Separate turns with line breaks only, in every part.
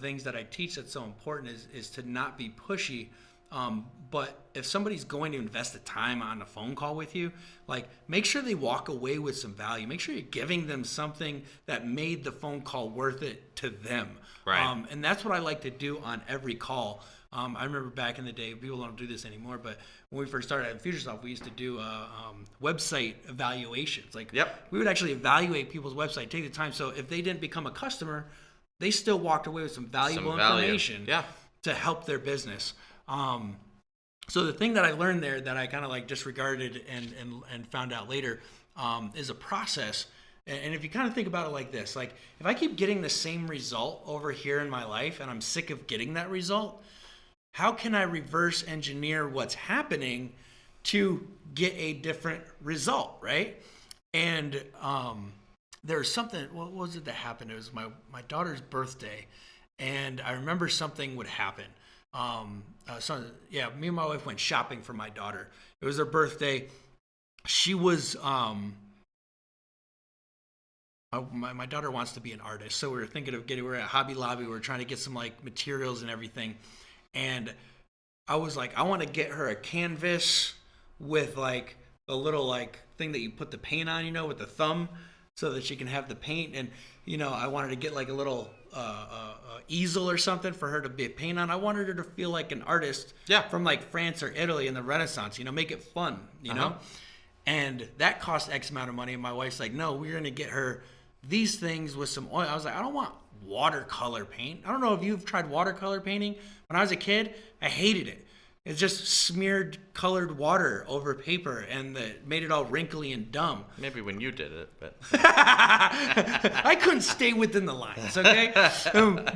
things that I teach that's so important is to not be pushy. But if somebody's going to invest the time on a phone call with you, like make sure they walk away with some value. Make sure you're giving them something that made the phone call worth it to them.
Right.
And that's what I like to do on every call. I remember back in the day, people don't do this anymore, but when we first started at Futuresoft, we used to do website evaluations. Like, we would actually evaluate people's website, take the time. So if they didn't become a customer, they still walked away with some valuable information to help their business. So the thing that I learned there that I kind of like disregarded and found out later is a process. And if you kind of think about it like this, like if I keep getting the same result over here in my life and I'm sick of getting that result, how can I reverse engineer what's happening to get a different result, right? And there was something, what was it that happened? It was my daughter's birthday, and I remember something would happen. Me and my wife went shopping for my daughter. It was her birthday. She was, my daughter wants to be an artist, so we were thinking of we're at Hobby Lobby, we were trying to get some like materials and everything. And I was like, I want to get her a canvas with like a little like thing that you put the paint on, with the thumb, so that she can have the paint. And, I wanted to get like a little easel or something for her to be paint on. I wanted her to feel like an artist from like France or Italy in the Renaissance, make it fun, know? And that cost X amount of money. And my wife's like, no, we're going to get her these things with some oil. I was like, I don't want watercolor paint. I don't know if you've tried watercolor painting. When I was a kid, I hated it. It just smeared colored water over paper and made it all wrinkly and dumb.
Maybe when you did it, but
I couldn't stay within the lines, okay?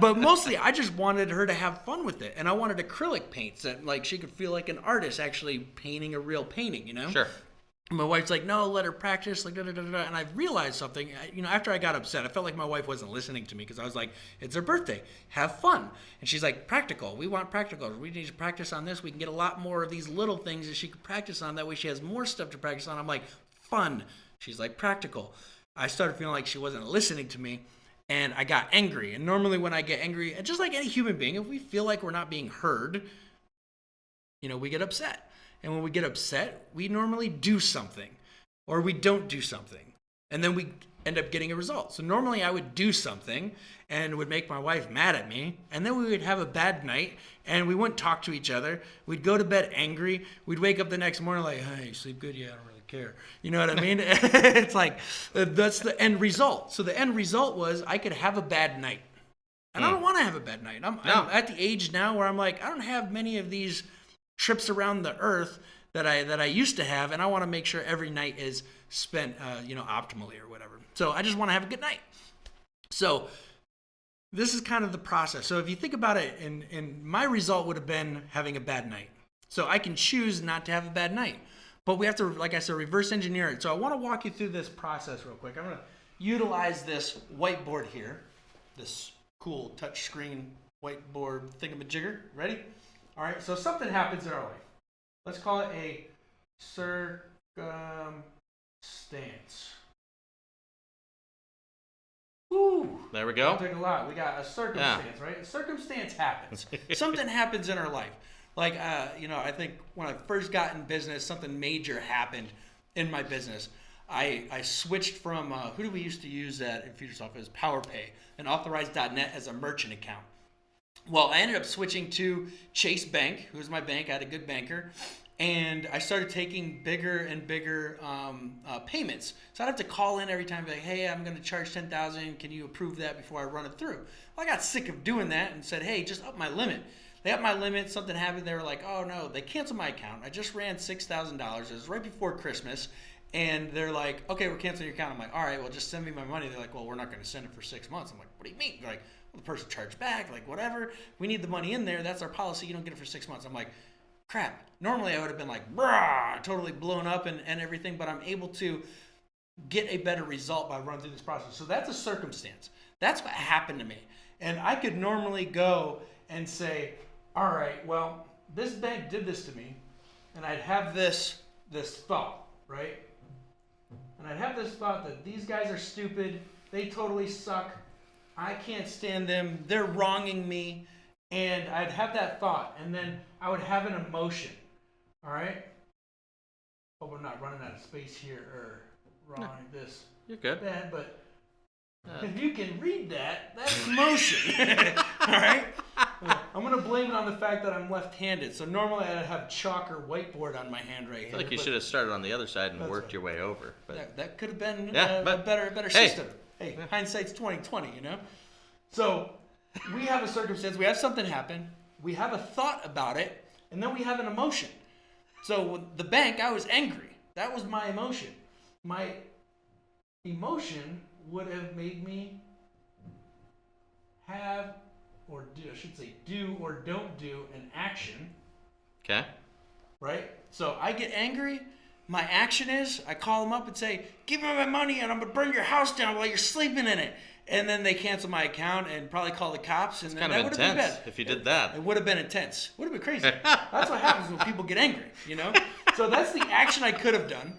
But mostly, I just wanted her to have fun with it, and I wanted acrylic paints that like she could feel like an artist actually painting a real painting,
Sure.
My wife's like, no, let her practice, like, and I realized something, after I got upset, I felt like my wife wasn't listening to me, because I was like, it's her birthday, have fun. And she's like, practical, we want practical, we need to practice on this, we can get a lot more of these little things that she could practice on, that way she has more stuff to practice on. I'm like, fun. She's like, practical. I started feeling like she wasn't listening to me, and I got angry. And normally when I get angry, and just like any human being, if we feel like we're not being heard, we get upset. And when we get upset, we normally do something, or we don't do something, and then we end up getting a result. So normally I would do something and would make my wife mad at me, and then we would have a bad night, and we wouldn't talk to each other. We'd go to bed angry. We'd wake up the next morning like, hey, you sleep good? Yeah, I don't really care. You know what I mean? It's like, that's the end result. So the end result was I could have a bad night. And I don't want to have a bad night. I'm at the age now where I'm like, I don't have many of these trips around the earth that I used to have, and I want to make sure every night is spent optimally or whatever. So I just want to have a good night. So this is kind of the process. So if you think about it, and my result would have been having a bad night. So I can choose not to have a bad night, but we have to, like I said, reverse engineer it. So I want to walk you through this process real quick. I'm going to utilize this whiteboard here, this cool touchscreen whiteboard thingamajigger. Ready? All right, so something happens in our life. Let's call it a circumstance. Ooh,
there we go.
That took a lot. We got a circumstance, right? A circumstance happens. Something happens in our life. Like, I think when I first got in business, something major happened in my business. I switched from, who do we used to use in Futuresoft? It was PowerPay, and Authorize.net as a merchant account. Well, I ended up switching to Chase Bank, who was my bank. I had a good banker. And I started taking bigger and bigger payments. So I'd have to call in every time and be like, hey, I'm going to charge $10,000. Can you approve that before I run it through? Well, I got sick of doing that and said, hey, just up my limit. They upped my limit. Something happened. They were like, oh, no. They canceled my account. I just ran $6,000. It was right before Christmas. And they're like, okay, we're canceling your account. I'm like, all right, well, just send me my money. They're like, well, we're not going to send it for 6 months. I'm like, what do you mean? They're like, well, the person charged back, like whatever. We need the money in there. That's our policy. You don't get it for 6 months. I'm like, crap. Normally I would have been like, brah, totally blown up and everything, but I'm able to get a better result by running through this process. So that's a circumstance. That's what happened to me. And I could normally go and say, all right, well, this bank did this to me, and I'd have this thought, right? And I'd have this thought that these guys are stupid. They totally suck. I can't stand them. They're wronging me. And I'd have that thought, and then I would have an emotion. All right? Hope I'm not running out of space here or wrong like this.
You're good.
Bad, but if you can read that, that's emotion. All right? I'm going to blame it on the fact that I'm left-handed. So normally I'd have chalk or whiteboard on my hand right here.
I feel like you should have started on the other side and worked your way over. But
that could have been a better system. Hey, hindsight's 20/20, you know? So we have a circumstance, we have something happen, we have a thought about it, and then we have an emotion. So with the bank, I was angry. That was my emotion. My emotion would have made me have, or do, I should say do or don't do an action.
Okay.
Right? So I get angry. My action is I call them up and say, give me my money and I'm going to burn your house down while you're sleeping in it. And then they cancel my account and probably call the cops. And
it's
then
kind of intense if you did that.
It would have been intense. Would have been crazy. That's what happens when people get angry, you know? So that's the action I could have done.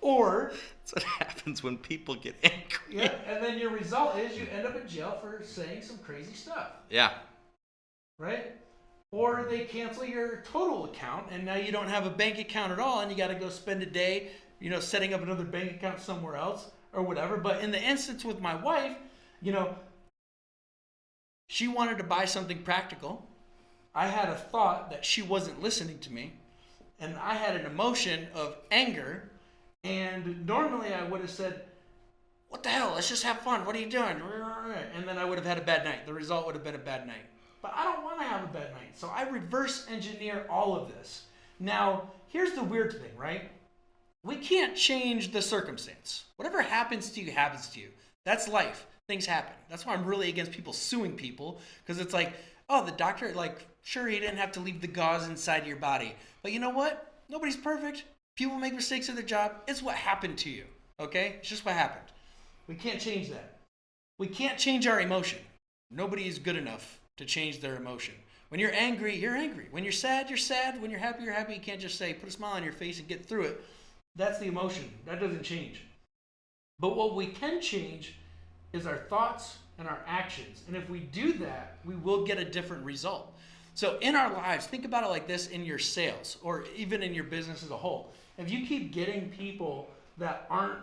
Or...
That's what happens when people get angry.
Yeah, and then your result is you end up in jail for saying some crazy stuff.
Yeah.
Right? Or they cancel your total account, and now you don't have a bank account at all, and you got to go spend a day, you know, setting up another bank account somewhere else or whatever. But in the instance with my wife, you know, she wanted to buy something practical. I had a thought that she wasn't listening to me, and I had an emotion of anger, and normally I would have said, what the hell, let's just have fun, what are you doing? And then I would have had a bad night. The result would have been a bad night. But I don't want to have a bad night. So I reverse engineer all of this. Now, here's the weird thing, right? We can't change the circumstance. Whatever happens to you, happens to you. That's life. Things happen. That's why I'm really against people suing people. Because it's like, oh, the doctor, like, sure, he didn't have to leave the gauze inside your body. But you know what? Nobody's perfect. People make mistakes at their job. It's what happened to you. Okay? It's just what happened. We can't change that. We can't change our emotion. Nobody is good enough to change their emotion. When you're angry, you're angry. When you're sad, you're sad. When you're happy, you're happy. You can't just say, put a smile on your face and get through it. That's the emotion. That doesn't change. But what we can change is our thoughts and our actions. And if we do that, we will get a different result. So in our lives, think about it like this in your sales or even in your business as a whole. If you keep getting people that aren't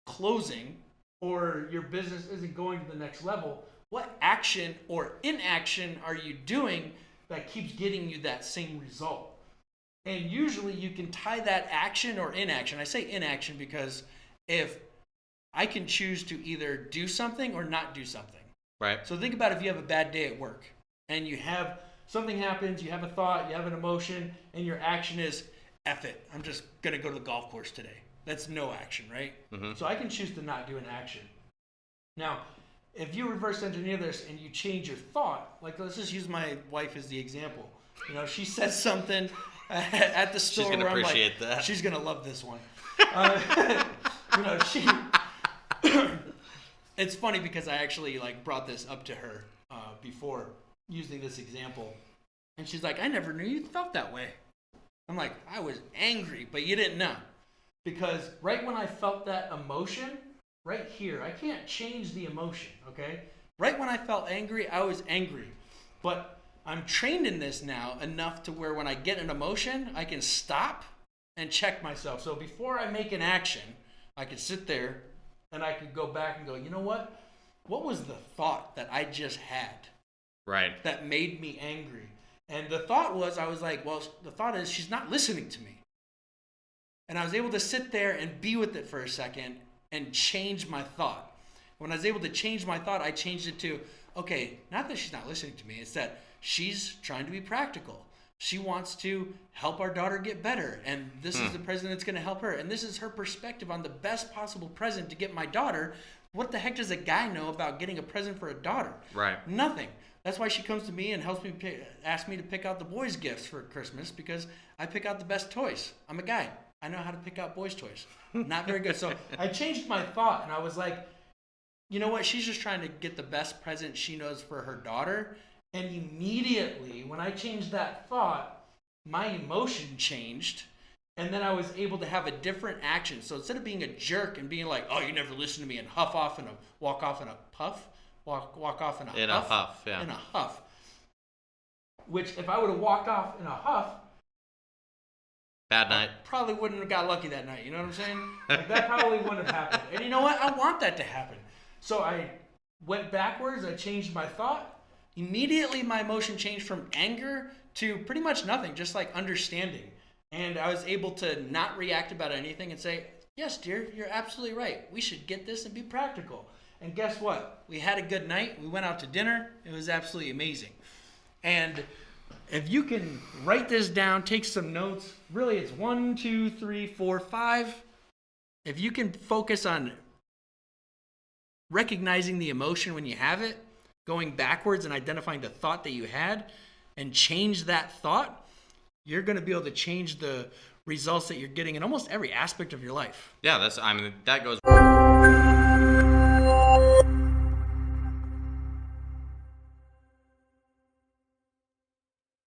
closing or your business isn't going to the next level, what action or inaction are you doing that keeps getting you that same result? And usually you can tie that action or inaction. I say inaction because if I can choose to either do something or not do something.
Right.
So think about if you have a bad day at work and you have something happens, you have a thought, you have an emotion, and your action is, F it, I'm just going to go to the golf course today. That's no action, right? Mm-hmm. So I can choose to not do an action. Now, if you reverse engineer this and you change your thought, like let's just use my wife as the example. You know, she says something at the store
she's gonna
where I'm
appreciate
like,
that.
She's going to love this one. You know, it's funny because I actually like brought this up to her before using this example. And she's like, I never knew you felt that way. I'm like, I was angry, but you didn't know. Because right when I felt that emotion, right here, I can't change the emotion, okay? Right when I felt angry, I was angry. But I'm trained in this now enough to where when I get an emotion, I can stop and check myself. So before I make an action, I could sit there and I could go back and go, you know what? What was the thought that I just had?
Right.
That made me angry. And the thought was, I was like, well, the thought is she's not listening to me. And I was able to sit there and be with it for a second and change my thought. When I was able to change my thought, I changed it to, okay, not that she's not listening to me, it's that she's trying to be practical. She wants to help our daughter get better, and this is the present that's going to help her. And this is her perspective on the best possible present to get my daughter. What the heck does a guy know about getting a present for a daughter?
Right.
Nothing. That's why she comes to me and helps me ask me to pick out the boys' gifts for Christmas, because I pick out the best toys. I'm a guy. I know how to pick out boys' toys. Not very good. So I changed my thought, and I was like, you know what? She's just trying to get the best present she knows for her daughter. And immediately, when I changed that thought, my emotion changed. And then I was able to have a different action. So instead of being a jerk and being like, oh, you never listen to me, and huff off and walk off in a puff, walk off in a
In
huff.
a huff, yeah.
In a huff. Which, if I would have walked off in a huff,
Bad night.
probably wouldn't have got lucky that night. You know what I'm saying? Like, that probably wouldn't have happened. And you know what? I want that to happen. So I went backwards. I changed my thought. Immediately, my emotion changed from anger to pretty much nothing, just like understanding. And I was able to not react about anything and say, yes, dear, you're absolutely right. We should get this and be practical. And guess what? We had a good night. We went out to dinner. It was absolutely amazing. And if you can write this down, take some notes. Really, it's 1, 2, 3, 4, 5. If you can focus on recognizing the emotion when you have it, going backwards and identifying the thought that you had, and change that thought, you're going to be able to change the results that you're getting in almost every aspect of your life.
Yeah, that goes